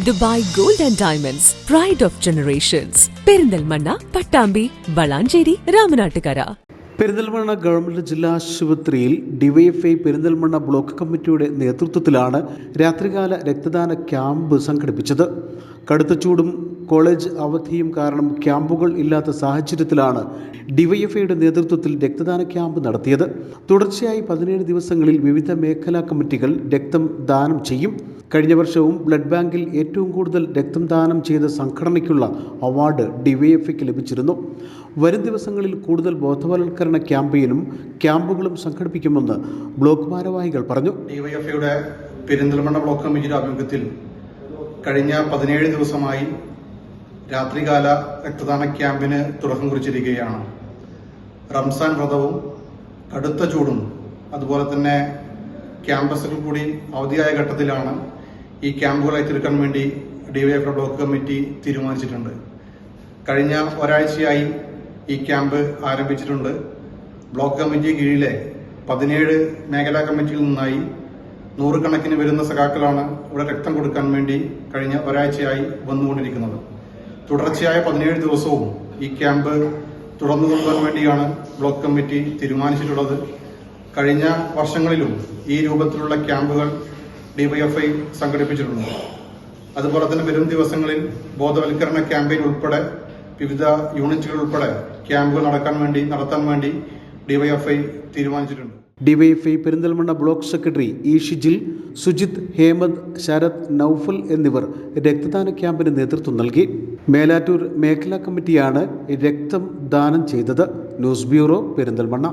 Dubai gold and diamonds, pride of generations. Perinthalmanna, Pattambi, Valanchery, Ramanattukara. Perinthalmanna government ജില്ലാ ആശുപത്രിയിൽ DYFI Perinthalmanna block കമ്മിറ്റിയുടെ നേതൃത്വത്തിലാണ് രാത്രികാല രക്തദാന ക്യാമ്പ് സംഘടിപ്പിച്ചത്. കടുത്ത ചൂടും കോളേജ് അവധിയും കാരണം ക്യാമ്പുകൾ ഇല്ലാത്ത സാഹചര്യത്തിലാണ് ഡിവൈഎഫ്ഐയുടെ നേതൃത്വത്തിൽ രക്തദാന ക്യാമ്പ് നടത്തിയത്. തുടർച്ചയായി 17 ദിവസങ്ങളിൽ വിവിധ മേഖലാ കമ്മിറ്റികൾ രക്തം ദാനം ചെയ്യും. കഴിഞ്ഞ വർഷവും ബ്ലഡ് ബാങ്കിൽ ഏറ്റവും കൂടുതൽ രക്തം ദാനം ചെയ്ത സംഘടനയ്ക്കുള്ള അവാർഡ് ഡിവൈഎഫ്ഐക്ക് ലഭിച്ചിരുന്നു. വരും ദിവസങ്ങളിൽ കൂടുതൽ ബോധവൽക്കരണ ക്യാമ്പുകളും സംഘടിപ്പിക്കുമെന്ന് ബ്ലോക്ക് ഭാരവാഹികൾ പറഞ്ഞു. ഡിവൈഎഫ്ഐയുടെ പെരിന്തൽമണ്ണ ബ്ലോക്ക് കമ്മിറ്റിയുടെ ആഭിമുഖ്യത്തിൽ കഴിഞ്ഞ 17 ദിവസമായി രാത്രികാല രക്തദാന ക്യാമ്പിന് തുടക്കം കുറിച്ചിരിക്കുകയാണ്. റംസാൻ വ്രതവും കടുത്ത ചൂടും അതുപോലെ തന്നെ ക്യാമ്പസിൽ കൂടി അവധിയായ ഘട്ടത്തിലാണ് ഈ ക്യാമ്പുകളായി തീർക്കാൻ വേണ്ടി ഡിവൈഎഫ്ഐ ബ്ലോക്ക് കമ്മിറ്റി തീരുമാനിച്ചിട്ടുണ്ട്. കഴിഞ്ഞ ഒരാഴ്ചയായി ഈ ക്യാമ്പ് ആരംഭിച്ചിട്ടുണ്ട്. ബ്ലോക്ക് കമ്മിറ്റി കീഴിലെ 17 മേഖലാ കമ്മിറ്റിയിൽ നിന്നായി 100 കണക്കിന് വരുന്ന സഖാക്കളാണ് ഇവിടെ രക്തം കൊടുക്കാൻ വേണ്ടി കഴിഞ്ഞ ഒരാഴ്ചയായി വന്നുകൊണ്ടിരിക്കുന്നത്. തുടർച്ചയായ 17 ദിവസവും ഈ ക്യാമ്പ് തുടർന്നു കൊണ്ടുപോകാൻ വേണ്ടിയാണ് ബ്ലോക്ക് കമ്മിറ്റി തീരുമാനിച്ചിട്ടുള്ളത്. കഴിഞ്ഞ വർഷങ്ങളിലും ഈ രൂപത്തിലുള്ള ക്യാമ്പുകൾ ഡിവൈഎഫ്ഐ സംഘടിപ്പിച്ചിട്ടുണ്ട്. അതുപോലെ തന്നെ വരും ദിവസങ്ങളിൽ ബോധവൽക്കരണ ക്യാമ്പയിൻ ഉൾപ്പെടെ വിവിധ യൂണിറ്റുകൾ ഉൾപ്പെടെ ക്യാമ്പുകൾ നടത്താൻ വേണ്ടി ഡിവൈഎഫ്ഐ തീരുമാനിച്ചിട്ടുണ്ട്. DYFI Perinthalmanna block secretary E Shijil, Sujith, Hemanth, Sarath, Noufal എന്നിവർ രക്തദാന ക്യാമ്പിന് നേതൃത്വം നൽകി. മേലാറ്റൂർ മേഖലാ കമ്മിറ്റിയാണ് രക്തം ദാനം ചെയ്തത്. News bureau, Perinthalmanna.